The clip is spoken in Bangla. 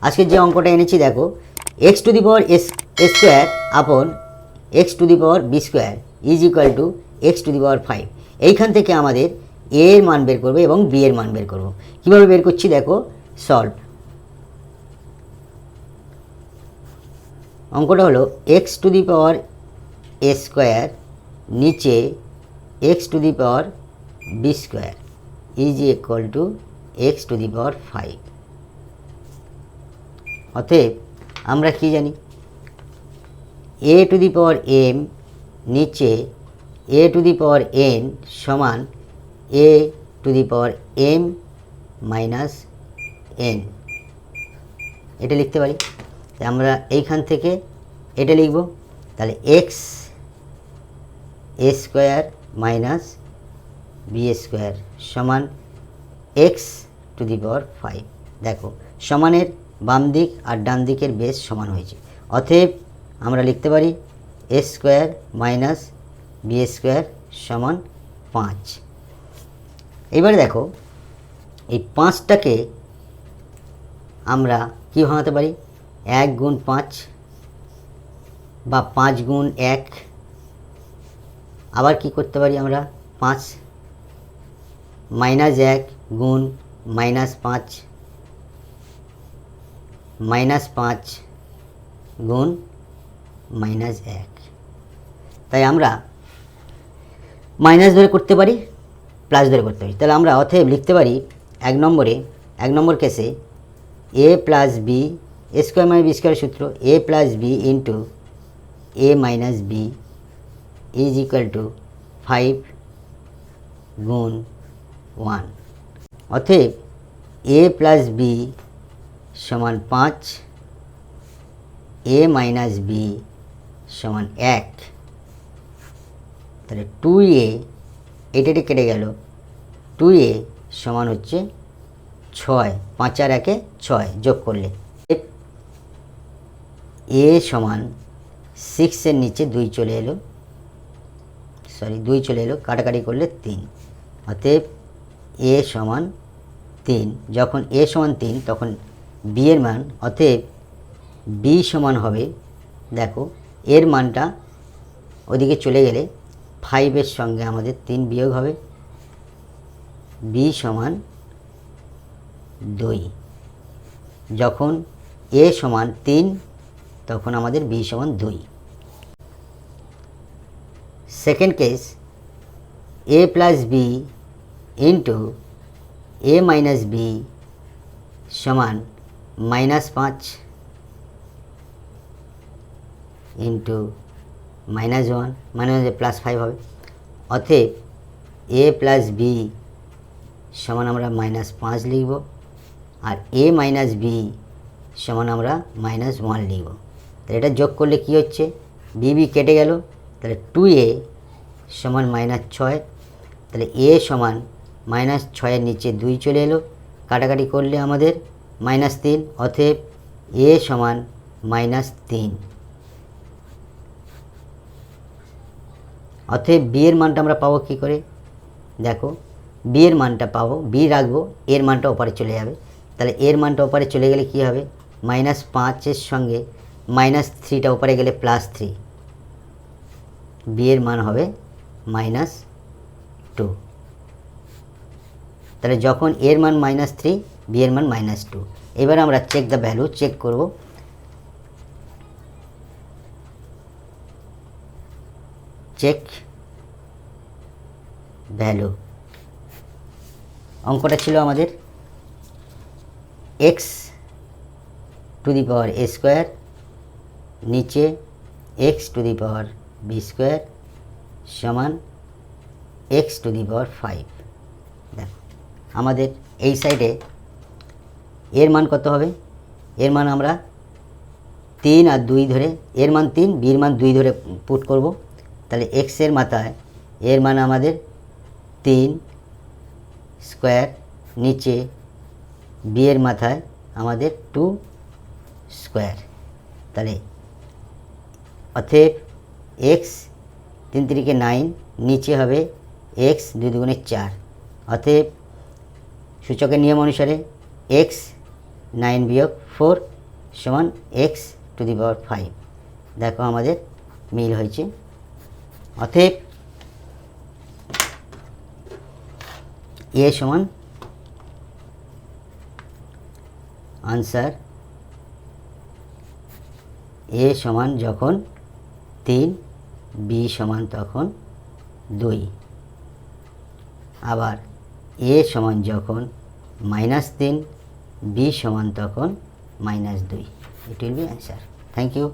আজকে যে অঙ্কটা এনেছি দেখো, x to the power s square upon x to the power b square is equal to x to the power 5। এইখান থেকে আমাদের এ এর মান বের করবো এবং বি এর মান বের করবো। কীভাবে বের করছি দেখো, সলভ। অঙ্কটা হলো x to the power a square নিচে x to the power b square is equal to x to the power 5। অতএব আমরা কি জানি, এ টু দি পাওয়ার এম নিচে এ টু দি পাওয়ার এন সমান a to the power m minus n. এটা লিখতে পারি। আমরা এইখান থেকে এটা লিখব, তাহলে x a square minus b square সমান এক্স টু দি পাওয়ার 5। দেখো সমানের বাম দিক আর ডান দিকের বেস সমান হয়েছে। অতএব আমরা লিখতে পারি এ স্কোয়ার মাইনাস বি স্কোয়ার সমান 5। এবারে দেখো এই 5টাকে আমরা কী ভাঙাতে পারি, 1 গুণ 5 বা 5 গুণ 1। আবার কি করতে পারি আমরা, 5 মাইনাস 1 গুণ মাইনাস 5 মাইনাস 5 গুণ মাইনাস 1। তাই আমরা মাইনাস ধরে করতে পারি, প্লাস ধরে করতে পারি। তাহলে আমরা অতএব লিখতে পারি এক নম্বর কেসে a plus b square minus b square সূত্র a plus b into a minus b is equal to 5 গুণ 1। অতএব এ প্লাস বি সমান 5, এ মাইনাস বি সমান 1। তাহলে 2a এটা কেটে গেল, 2a সমান হচ্ছে 6। 5 আর 1 6 যোগ করলে এ সমান 6-এর নিচে 2 চলে এলো, 2 চলে এলো, কাটাকাটি করলে 3। অতএব এ সমান 3। যখন এ সমান 3 তখন বি এর মান, অতএব বি সমান হবে, দেখো এর মানটা ওদিকে চলে গেলে 5-এর সঙ্গে আমাদের 3 বিয়োগ হবে, বি সমান 2। যখন এ সমান 3 তখন আমাদের বি সমান 2। Second case A plus b into a minus B সমান -5 ইন্টু -1 মানে প্লাস 5 হবে। অতএব এ প্লাস বি সমান আমরা -5 লিখব, আর এ মাইনাস বি সমান আমরা -1 লিখব। তাহলে এটা যোগ করলে কি হচ্ছে, বি কেটে গেল, তাহলে 2a সমান -6। তাহলে এ সমান -6-এর নিচে 2 চলে এলো, কাটাকাটি করলে আমাদের -3। অতএব এ সমান -3। অতএব বি এর মানটা আমরা পাবো কী করে, দেখো বি এর মানটা পাবো, বি রাখবো, এর মানটা ওপারে চলে যাবে। তাহলে এর মানটা ওপারে চলে গেলে কি হবে, -5-এর সঙ্গে -3টা ওপারে গেলে +3, বি এর মান হবে -2। তাহলে যখন এর মান -3 বি এর মান -2। এবার আমরা চেক দ্য ভ্যালু চেক করব। Check value. অঙ্কটা ছিল আমাদের x to the power a square নিচে x to the power b square সমান এক্স টু দি পাওয়ার 5। দেখো আমাদের এই সাইডে এর মান কত হবে, এর মান আমরা 3 আর 2 ধরে, এর মান 3 বির মান 2 ধরে পুট করব। তাহলে এক্সের মাথায় এর মান আমাদের 3 স্কোয়ার, নিচে বি এর মাথায় আমাদের 2 স্কোয়ার। তাহলে অতএব এক্স 3 3 9, নিচে হবে এক্স 2 2 4। অতএব সূচকের নিয়ম অনুসারে এক্স 9 বিয়োগ 4 সমান এক্স টু দি পাওয়ার 5। দেখো আমাদের মিল হয়েছে। অতএব এ সমান আনসার এ সমান যখন 3, বি সমান তখন 2, আবার এ সমান যখন -3, বি সমান তখন -2। It will be answer. Thank you.